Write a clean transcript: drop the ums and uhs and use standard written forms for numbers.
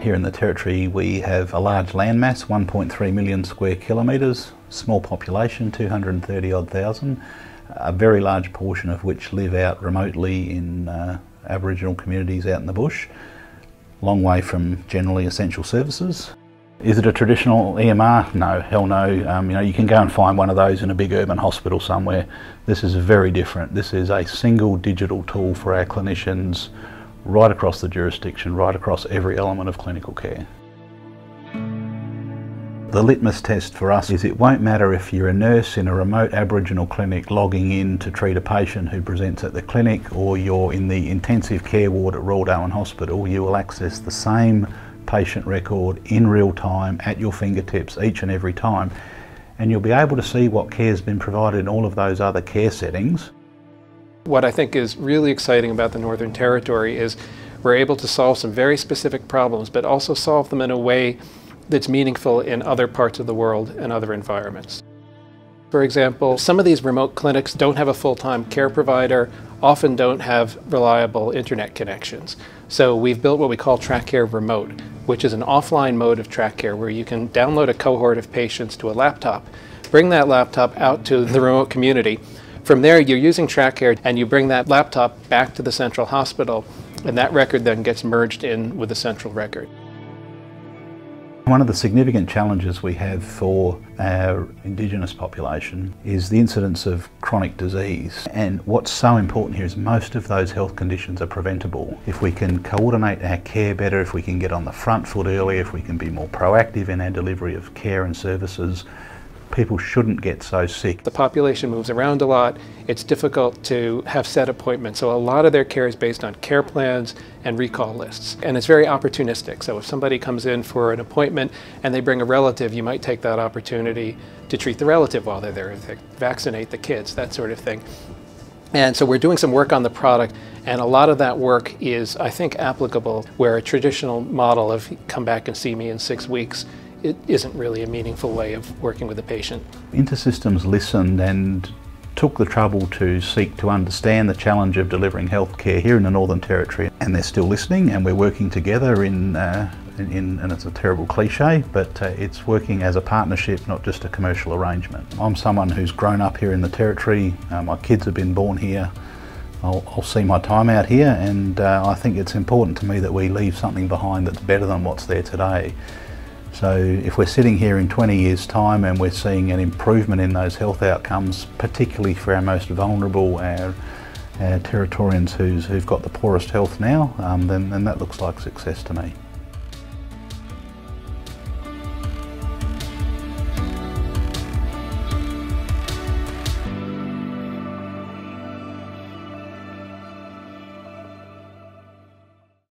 Here in the Territory we have a large landmass, 1.3 million square kilometres, small population, 230 odd thousand, a very large portion of which live out remotely in Aboriginal communities out in the bush, long way from generally essential services. Is it a traditional EMR? No, hell no. You can go and find one of those in a big urban hospital somewhere. This is very different. This is a single digital tool for our clinicians right across the jurisdiction, right across every element of clinical care. The litmus test for us is it won't matter if you're a nurse in a remote Aboriginal clinic logging in to treat a patient who presents at the clinic, or you're in the intensive care ward at Royal Darwin Hospital, you will access the same patient record in real time at your fingertips each and every time, and you'll be able to see what care has been provided in all of those other care settings. What I think is really exciting about the Northern Territory is we're able to solve some very specific problems, but also solve them in a way that's meaningful in other parts of the world and other environments. For example, some of these remote clinics don't have a full-time care provider, often don't have reliable internet connections. So we've built what we call Track Care Remote, which is an offline mode of track care where you can download a cohort of patients to a laptop, bring that laptop out to the remote community. From there, you're using Track Care and you bring that laptop back to the central hospital, and that record then gets merged in with the central record. One of the significant challenges we have for our Indigenous population is the incidence of chronic disease. And what's so important here is most of those health conditions are preventable. If we can coordinate our care better, if we can get on the front foot early, if we can be more proactive in our delivery of care and services, people shouldn't get so sick. The population moves around a lot. It's difficult to have set appointments, so a lot of their care is based on care plans and recall lists. And it's very opportunistic, so if somebody comes in for an appointment and they bring a relative, you might take that opportunity to treat the relative while they're there, vaccinate the kids, that sort of thing. And so we're doing some work on the product, and a lot of that work is, I think, applicable where a traditional model of come back and see me in 6 weeks, it isn't really a meaningful way of working with a patient. InterSystems listened and took the trouble to seek to understand the challenge of delivering healthcare here in the Northern Territory, and they're still listening, and we're working together and it's a terrible cliche, but it's working as a partnership, not just a commercial arrangement. I'm someone who's grown up here in the Territory. My kids have been born here. I'll see my time out here, and I think it's important to me that we leave something behind that's better than what's there today. So if we're sitting here in 20 years' time and we're seeing an improvement in those health outcomes, particularly for our most vulnerable, our Territorians who've got the poorest health now, then that looks like success to me.